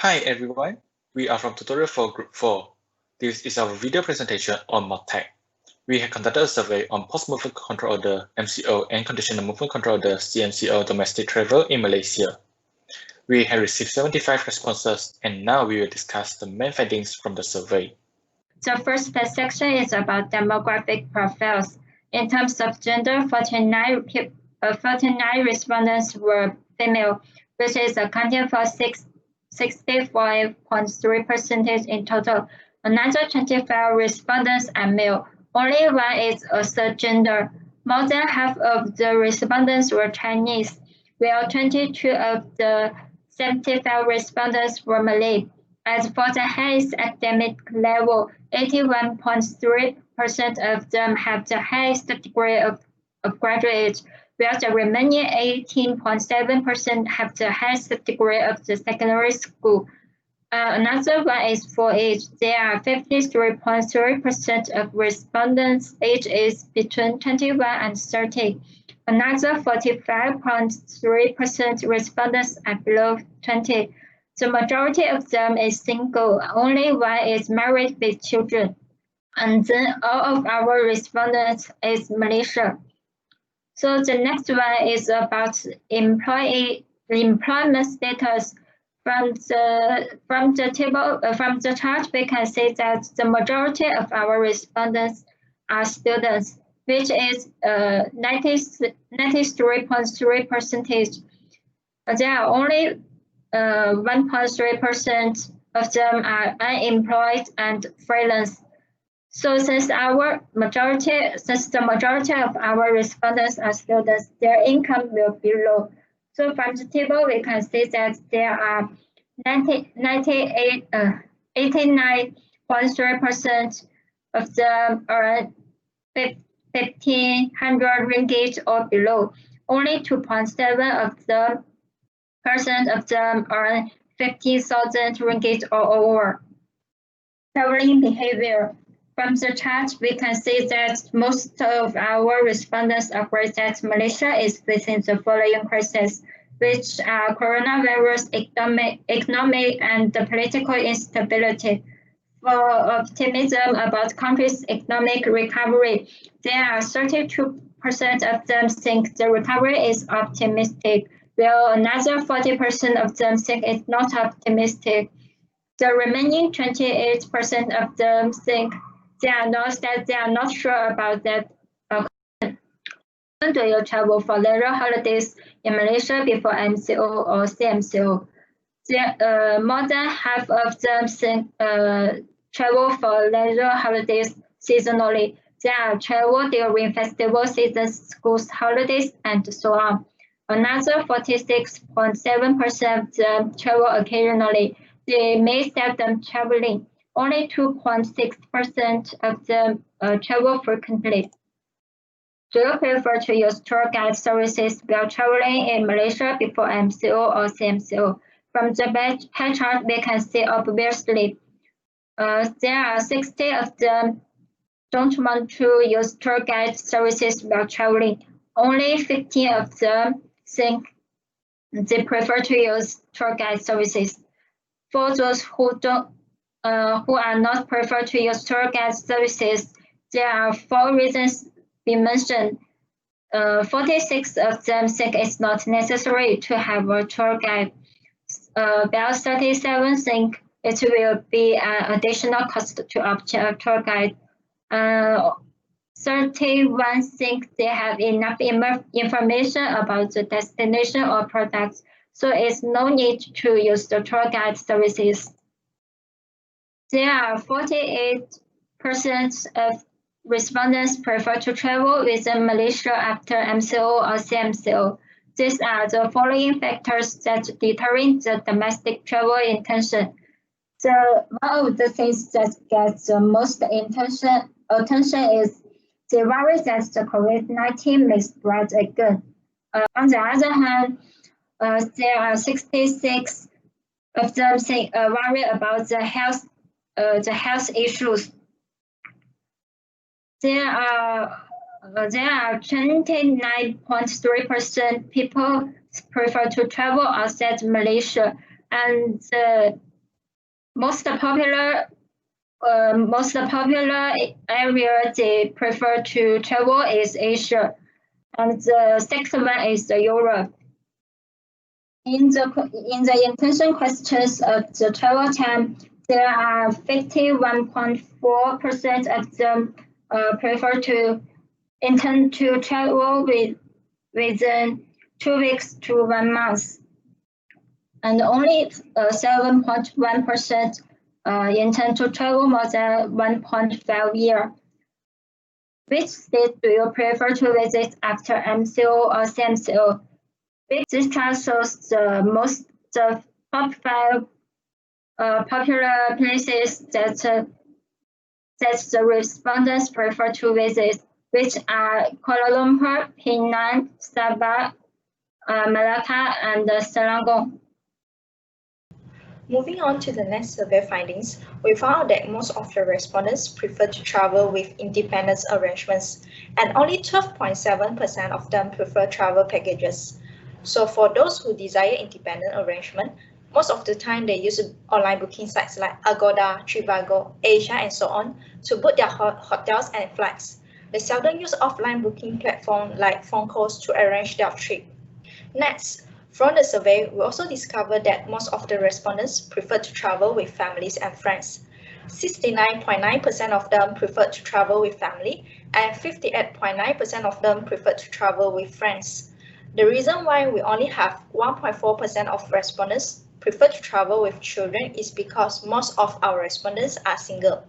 Hi everyone, we are from Tutorial for Group 4. This is our video presentation on MOTAC. We have conducted a survey on Post-Movement Control Order (MCO) and Conditional Movement Control Order (CMCO) domestic travel in Malaysia. We have received 75 responses, and now we will discuss the main findings from the survey. The first section is about demographic profiles. In terms of gender, 49 respondents were female, which is accounting for 65.3% in total. Another 25 respondents are male. Only one is a third gender. More than half of the respondents were Chinese, while 22 of the 75 respondents were Malay. As for the highest academic level, 81.3% of them have the highest degree of graduate, while the remaining 18.7% have the highest degree of the secondary school. Another one is for age. There are 53.3% of respondents' age is between 21 and 30. Another 45.3% respondents are below 20. The majority of them is single. Only one is married with children. And then all of our respondents is Malaysia. So the next one is about employment status. From the chart, we can see that the majority of our respondents are students, which is 93.3%. There are only 1.3% of them are unemployed and freelance. So since the majority of our respondents are students, their income will be low. So from the table, we can see that there are 89.3% of them earn 1,500 ringgit or below. Only 2.7% of them earn 50,000 ringgit or over. Traveling behavior. From the chart, we can see that most of our respondents agree that Malaysia is facing the following crises, which are coronavirus, economic and political instability. For optimism about country's economic recovery, there are 32% of them think the recovery is optimistic, while another 40% of them think it's not optimistic. The remaining 28% of them think they are not sure about that. When do you travel for leisure holidays in Malaysia before MCO or CMCO? More than half of them think travel for leisure holidays seasonally. They are travel during festival seasons, school holidays, and so on. Another 46.7% of them travel occasionally. They may seldom traveling. Only 2.6% of them travel frequently. Do you prefer to use tour guide services while traveling in Malaysia before MCO or CMCO? From the pie chart, we can see obviously there are 60 of them don't want to use tour guide services while traveling. Only 15 of them think they prefer to use tour guide services. For those who are not prefer to use tour guide services, there are 4 reasons we mentioned. 46 of them think it's not necessary to have a tour guide. About 37 think it will be an additional cost to obtain a tour guide. 31 think they have enough information about the destination or products, so it's no need to use the tour guide services. There are 48% of respondents prefer to travel within Malaysia after MCO or CMCO. These are the following factors that determine the domestic travel intention. So one of the things that gets the most attention is the worry that the COVID-19 may spread again. On the other hand, there are 66 of them worry about the health issues. There are 29.3% people prefer to travel outside Malaysia, and Most popular area they prefer to travel is Asia, and the second one is Europe. In the intention questions of the travel time, there are 51.4% of them prefer to intend to travel within 2 weeks to 1 month, and only 7.1% intend to travel more than 1.5 years. Which state do you prefer to visit after MCO or CMCO? This chart shows the top 5 popular places that the respondents prefer to visit, which are Kuala Lumpur, Penang, Sabah, Malacca, and Selangor. Moving on to the next survey findings, we found that most of the respondents prefer to travel with independent arrangements, and only 12.7% of them prefer travel packages. So for those who desire independent arrangement, most of the time they use online booking sites like Agoda, Trivago, Asia, and so on to book their hotels and flights. They seldom use offline booking platforms like phone calls to arrange their trip. Next, from the survey, we also discovered that most of the respondents prefer to travel with families and friends. 69.9% of them prefer to travel with family, and 58.9% of them prefer to travel with friends. The reason why we only have 1.4% of respondents prefer to travel with children is because most of our respondents are single.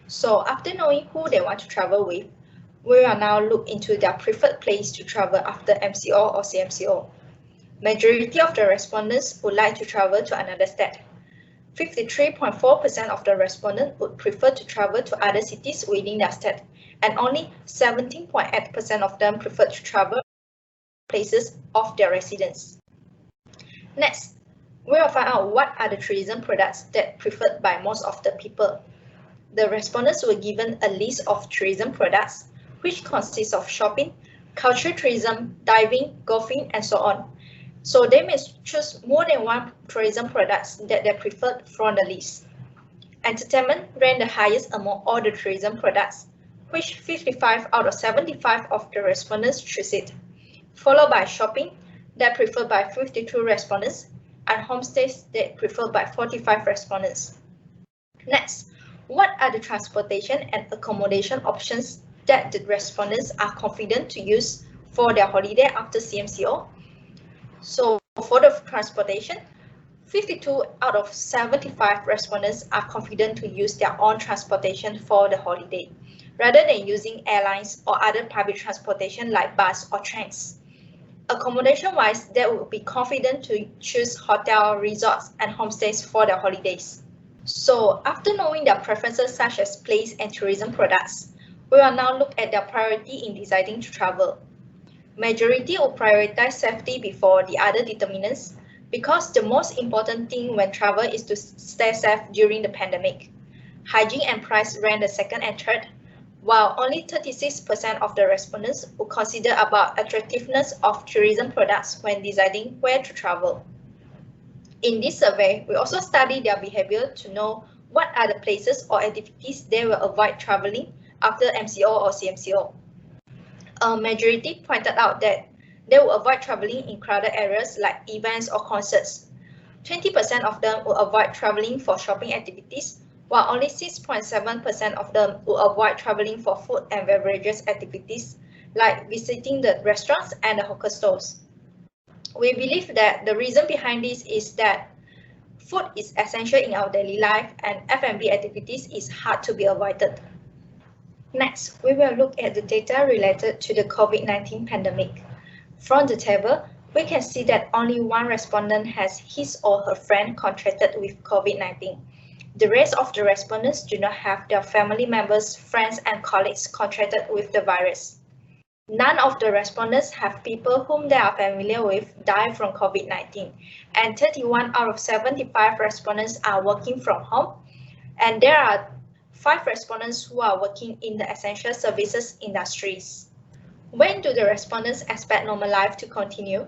So after knowing who they want to travel with, we will now look into their preferred place to travel after MCO or CMCO. Majority of the respondents would like to travel to another state. 53.4% of the respondents would prefer to travel to other cities within their state, and only 17.8% of them prefer to travel to places of their residence. Next, we will find out what are the tourism products that preferred by most of the people. The respondents were given a list of tourism products, which consists of shopping, cultural tourism, diving, golfing, and so on. So they may choose more than one tourism products that they preferred from the list. Entertainment ranked the highest among all the tourism products, which 55 out of 75 of the respondents choose it, followed by shopping, that preferred by 52 respondents, and homestays that preferred by 45 respondents. Next, what are the transportation and accommodation options that the respondents are confident to use for their holiday after CMCO? So for the transportation, 52 out of 75 respondents are confident to use their own transportation for the holiday, rather than using airlines or other public transportation like bus or trains. Accommodation-wise, they will be confident to choose hotel, resorts, and homestays for their holidays. So after knowing their preferences such as place and tourism products, we will now look at their priority in deciding to travel. Majority will prioritize safety before the other determinants because the most important thing when travel is to stay safe during the pandemic. Hygiene and price rank the second and third, while only 36% of the respondents will consider about attractiveness of tourism products when deciding where to travel. In this survey, we also study their behavior to know what are the places or activities they will avoid traveling after MCO or CMCO. A majority pointed out that they will avoid traveling in crowded areas like events or concerts. 20% of them will avoid traveling for shopping activities, while only 6.7% of them will avoid traveling for food and beverages activities like visiting the restaurants and the hawker stores. We believe that the reason behind this is that food is essential in our daily life and F&B activities is hard to be avoided. Next, we will look at the data related to the COVID-19 pandemic. From the table, we can see that only one respondent has his or her friend contracted with COVID-19. The rest of the respondents do not have their family members, friends, and colleagues contracted with the virus. None of the respondents have people whom they are familiar with die from COVID-19, and 31 out of 75 respondents are working from home, and there are 5 respondents who are working in the essential services industries. When do the respondents expect normal life to continue?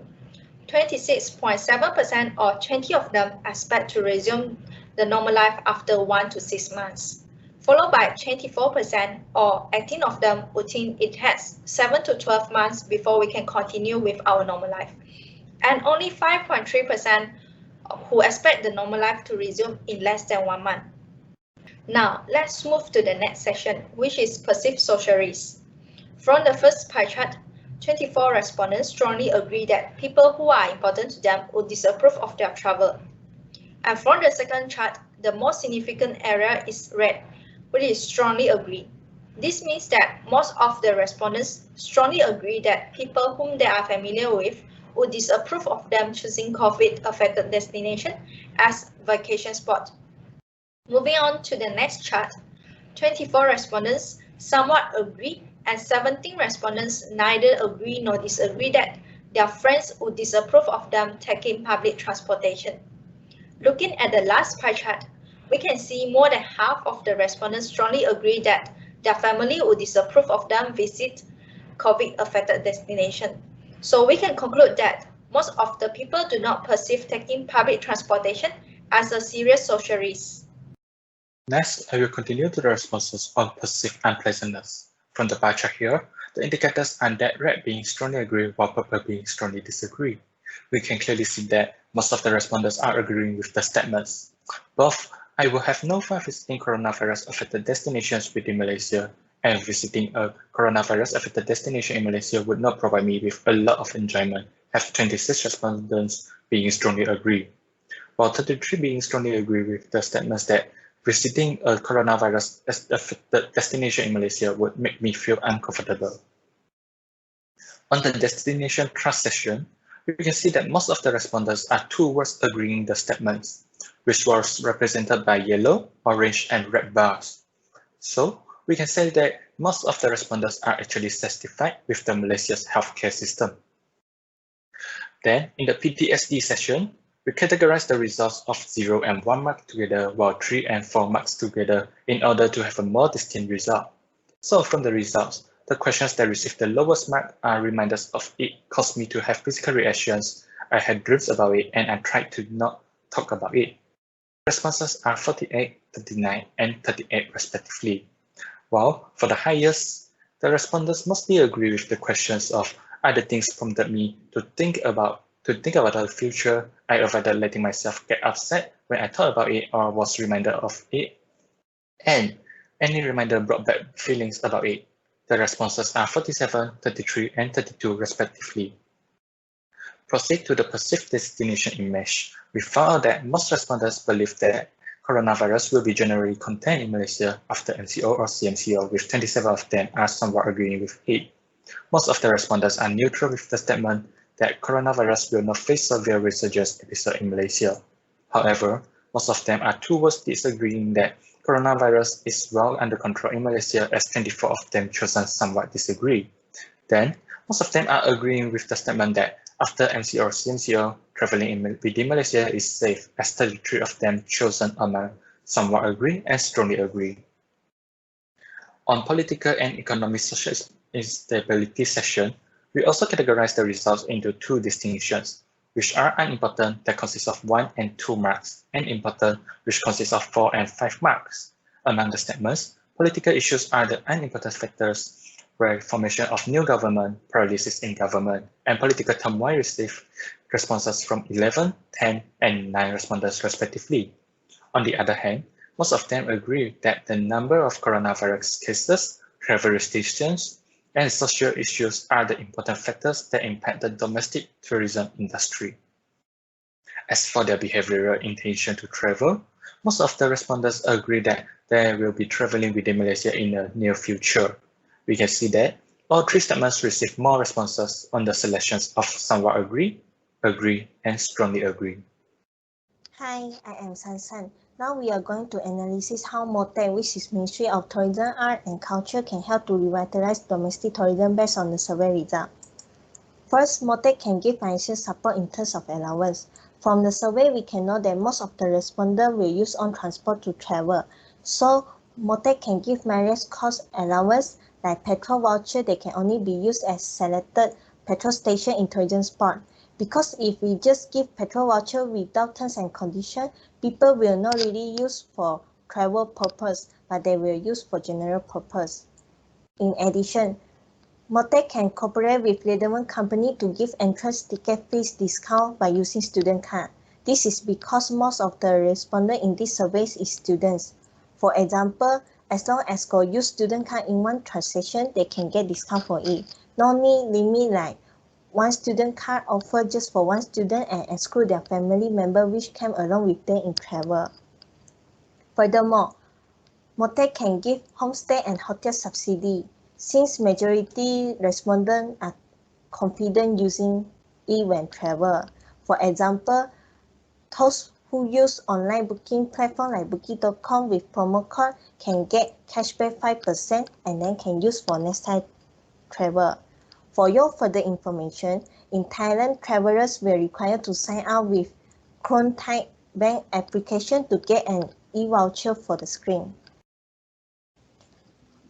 26.7% or 20 of them expect to resume the normal life after 1 to 6 months, followed by 24% or 18 of them would think it has 7 to 12 months before we can continue with our normal life, and only 5.3% who expect the normal life to resume in less than 1 month. Now, let's move to the next section, which is perceived social risk. From the first pie chart, 24 respondents strongly agree that people who are important to them would disapprove of their travel. And from the second chart, the most significant area is red, which is strongly agree. This means that most of the respondents strongly agree that people whom they are familiar with would disapprove of them choosing COVID-affected destination as vacation spot. Moving on to the next chart, 24 respondents somewhat agree and 17 respondents neither agree nor disagree that their friends would disapprove of them taking public transportation. Looking at the last pie chart, we can see more than half of the respondents strongly agree that their family would disapprove of them visit COVID-affected destination. So we can conclude that most of the people do not perceive taking public transportation as a serious social risk. Next, I will continue to the responses on perceived unpleasantness. From the pie chart here, the indicators are that red being strongly agree while purple being strongly disagree. We can clearly see that most of the respondents are agreeing with the statements. Both, I will have no fun visiting coronavirus-affected destinations within Malaysia, and visiting a coronavirus-affected destination in Malaysia would not provide me with a lot of enjoyment, have 26 respondents being strongly agree, while 33 being strongly agree with the statements that visiting a coronavirus-affected destination in Malaysia would make me feel uncomfortable. On the destination trust section, we can see that most of the respondents are towards agreeing the statements, which was represented by yellow, orange, and red bars. So we can say that most of the respondents are actually satisfied with the Malaysia's healthcare system. Then in the PTSD section, we categorize the results of 0 and 1 mark together, while 3 and 4 marks together in order to have a more distinct result. So from the results, the questions that received the lowest mark are reminders of it caused me to have physical reactions, I had dreams about it, and I tried to not talk about it. Responses are 48, 39, and 38 respectively. While for the highest, the respondents mostly agree with the questions of other things prompted me to think about the future. I avoided letting myself get upset when I thought about it or was reminded of it. And any reminder brought back feelings about it. The responses are 47, 33, and 32 respectively. Proceed to the perceived destination image. We found that most respondents believe that coronavirus will be generally contained in Malaysia after MCO or CMCO, with 27 of them are somewhat agreeing with it. Most of the respondents are neutral with the statement that coronavirus will not face severe resurgence episode in Malaysia. However, most of them are towards disagreeing that coronavirus is well under control in Malaysia, as 24 of them chosen somewhat disagree. Then, most of them are agreeing with the statement that after MCO or CMCO, traveling within Malaysia is safe, as 33 of them chosen among somewhat agree and strongly agree. On political and economic social instability section, we also categorize the results into two distinctions, which are unimportant that consists of 1 and 2 marks, and important which consists of 4 and 5 marks. Among the statements, political issues are the unimportant factors where formation of new government, paralysis in government, and political turmoil receive responses from 11, 10, and 9 respondents respectively. On the other hand, most of them agree that the number of coronavirus cases, travel restrictions, and social issues are the important factors that impact the domestic tourism industry. As for their behavioral intention to travel, most of the respondents agree that they will be traveling within Malaysia in the near future. We can see that all 3 statements receive more responses on the selections of somewhat agree, and strongly agree. Hi, I am San. Now we are going to analyze how MOTAC, which is Ministry of Tourism, Art and Culture, can help to revitalize domestic tourism based on the survey result. First, MOTAC can give financial support in terms of allowance. From the survey, we can know that most of the respondents will use on transport to travel. So, MOTAC can give various cost allowance like petrol voucher that can only be used at selected petrol station in tourism spot. Because if we just give petrol voucher without terms and conditions, people will not really use for travel purpose, but they will use for general purpose. In addition, MOTAC can cooperate with relevant company to give entrance ticket fees discount by using student card. This is because most of the respondents in this survey is students. For example, as long as go use student card in one transaction, they can get discount for it. No need limit like one student card offered just for one student and exclude their family member which came along with them in travel. Furthermore, MOTAC can give homestay and hotel subsidy, since majority respondents are confident using it when travel. For example, those who use online booking platform like booking.com with promo code can get cashback 5% and then can use for next time travel. For your further information, in Thailand, travelers were required to sign up with Kron Thai Bank application to get an e-voucher for the screen.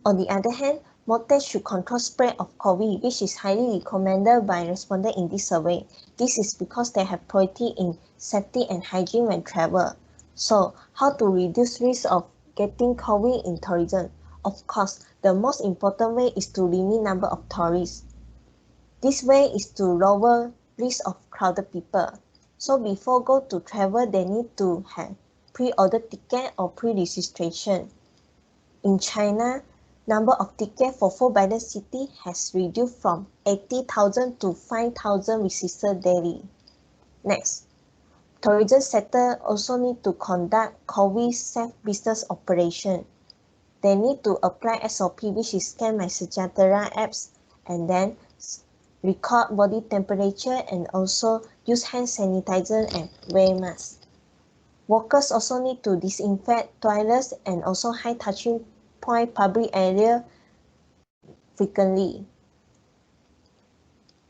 On the other hand, MOTAC should control spread of COVID, which is highly recommended by respondents in this survey. This is because they have priority in safety and hygiene when travel. So, how to reduce risk of getting COVID in tourism? Of course, the most important way is to limit number of tourists. This way is to lower risk of crowded people. So before go to travel, they need to have pre-order ticket or pre-registration. In China, number of tickets for 4 by the city has reduced from 80,000 to 5,000 visitors daily. Next, tourism sector also need to conduct COVID-safe business operation. They need to apply SOP, which is Scan My Sejahtera apps, and then record body temperature and also use hand sanitizer and wear masks. Workers also need to disinfect toilets and also high touching point public area frequently.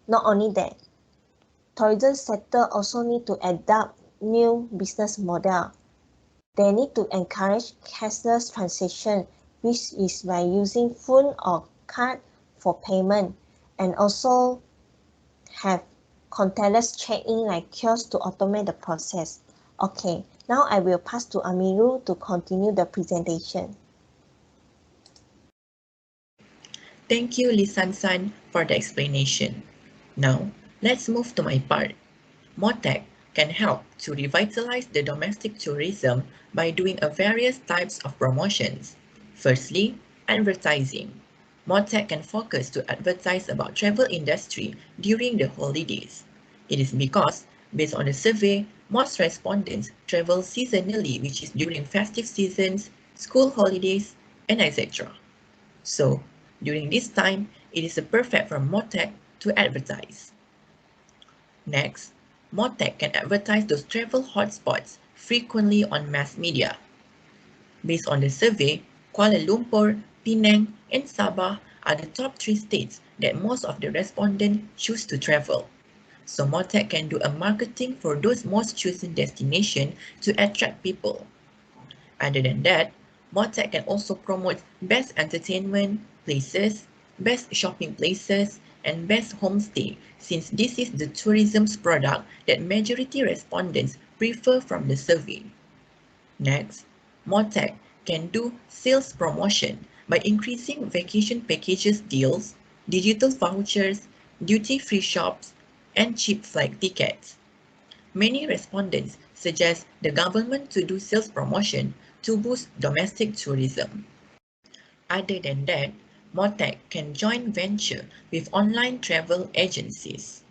Not only that, tourism sector also need to adopt new business model. They need to encourage cashless transaction, which is by using phone or card for payment, and also have contactless check-in like kiosks to automate the process. Okay, now I will pass to Amiru to continue the presentation. Thank you, Lisan-san, for the explanation. Now, let's move to my part. MOTAC can help to revitalize the domestic tourism by doing various types of promotions. Firstly, advertising. MOTAC can focus to advertise about travel industry during the holidays. It is because, based on the survey, most respondents travel seasonally, which is during festive seasons, school holidays, and etc. So, during this time, it is perfect for MOTAC to advertise. Next, MOTAC can advertise those travel hotspots frequently on mass media. Based on the survey, Kuala Lumpur, Penang, and Sabah are the top 3 states that most of the respondents choose to travel. So MOTAC can do a marketing for those most chosen destinations to attract people. Other than that, MOTAC can also promote best entertainment places, best shopping places, and best homestay, since this is the tourism's product that majority respondents prefer from the survey. Next, MOTAC can do sales promotion by increasing vacation packages deals, digital vouchers, duty-free shops, and cheap flight tickets. Many respondents suggest the government to do sales promotion to boost domestic tourism. Other than that, MOTAC can joint venture with online travel agencies.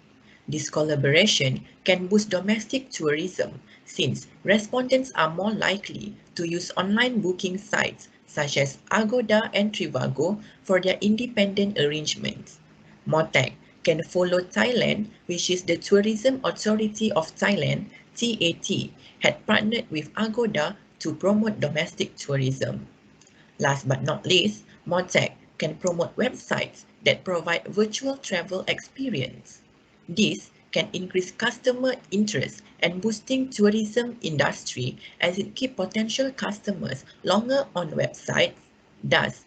This collaboration can boost domestic tourism since respondents are more likely to use online booking sites such as Agoda and Trivago for their independent arrangements. MOTAC can follow Thailand, which is the Tourism Authority of Thailand, TAT, had partnered with Agoda to promote domestic tourism. Last but not least, MOTAC can promote websites that provide virtual travel experience. This can increase customer interest and boosting tourism industry as it keeps potential customers longer on websites, thus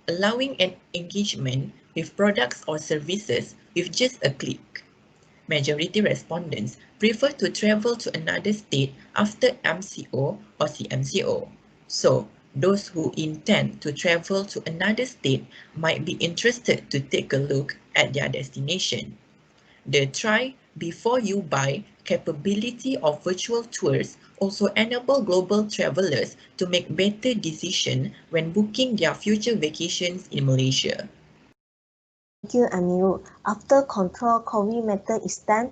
allowing an engagement with products or services with just a click. Majority respondents prefer to travel to another state after MCO or CMCO. So, those who intend to travel to another state might be interested to take a look at their destination. The try before you buy capability of virtual tours also enable global travelers to make better decisions when booking their future vacations in Malaysia. Thank you, Amiru. After control COVID method is done,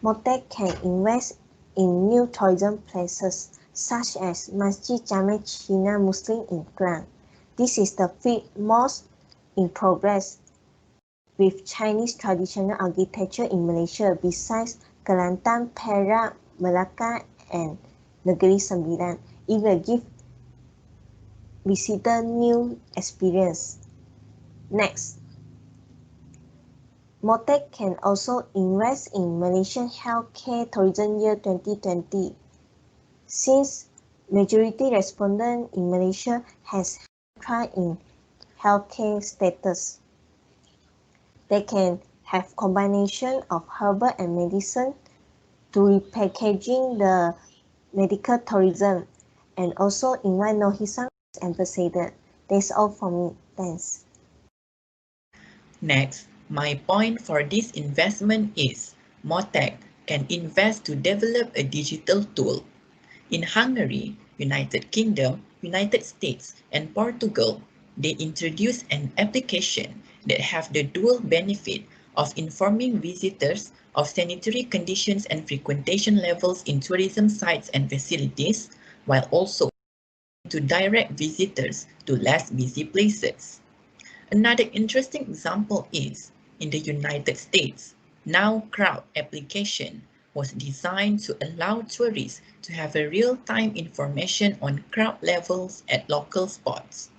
MOTAC can invest in new tourism places such as Masjid Jame China Muslim in Klang. This is the fifth most in progress with Chinese traditional architecture in Malaysia besides Kelantan, Perak, Melaka, and Negeri Sembilan. It will give visitors new experience. Next, MOTAC can also invest in Malaysian healthcare tourism year 2020. Since majority respondent in Malaysia has tried in healthcare status, they can have combination of herbal and medicine to repackaging the medical tourism and also invite Nohisang as ambassador. That's all for me. Thanks. Next, my point for this investment is MOTAC can invest to develop a digital tool. In Hungary, United Kingdom, United States, and Portugal, they introduced an application that have the dual benefit of informing visitors of sanitary conditions and frequentation levels in tourism sites and facilities, while also to direct visitors to less busy places. Another interesting example is in the United States. Now Crowd application was designed to allow tourists to have a real-time information on crowd levels at local spots.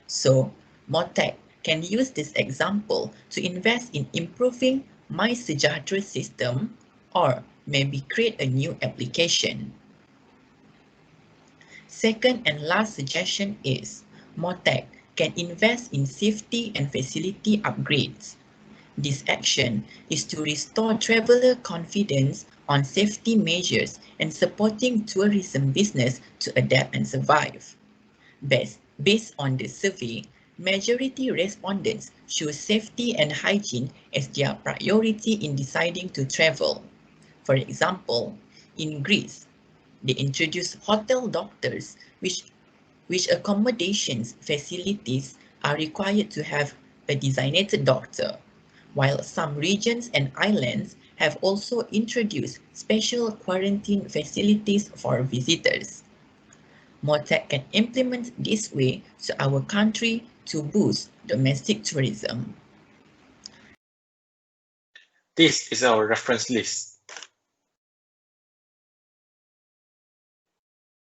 So, MOTAC can use this example to invest in improving My Sejahtera system or maybe create a new application. Second and last suggestion is MOTAC can invest in safety and facility upgrades. This action is to restore traveler confidence on safety measures and supporting tourism business to adapt and survive. Based on the survey, majority respondents choose safety and hygiene as their priority in deciding to travel. For example, in Greece, they introduced hotel doctors which accommodations facilities are required to have a designated doctor, while some regions and islands have also introduced special quarantine facilities for visitors. MOTAC can implement this way to our country to boost domestic tourism. This is our reference list.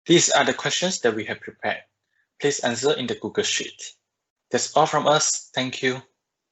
These are the questions that we have prepared. Please answer in the Google Sheet. That's all from us. Thank you.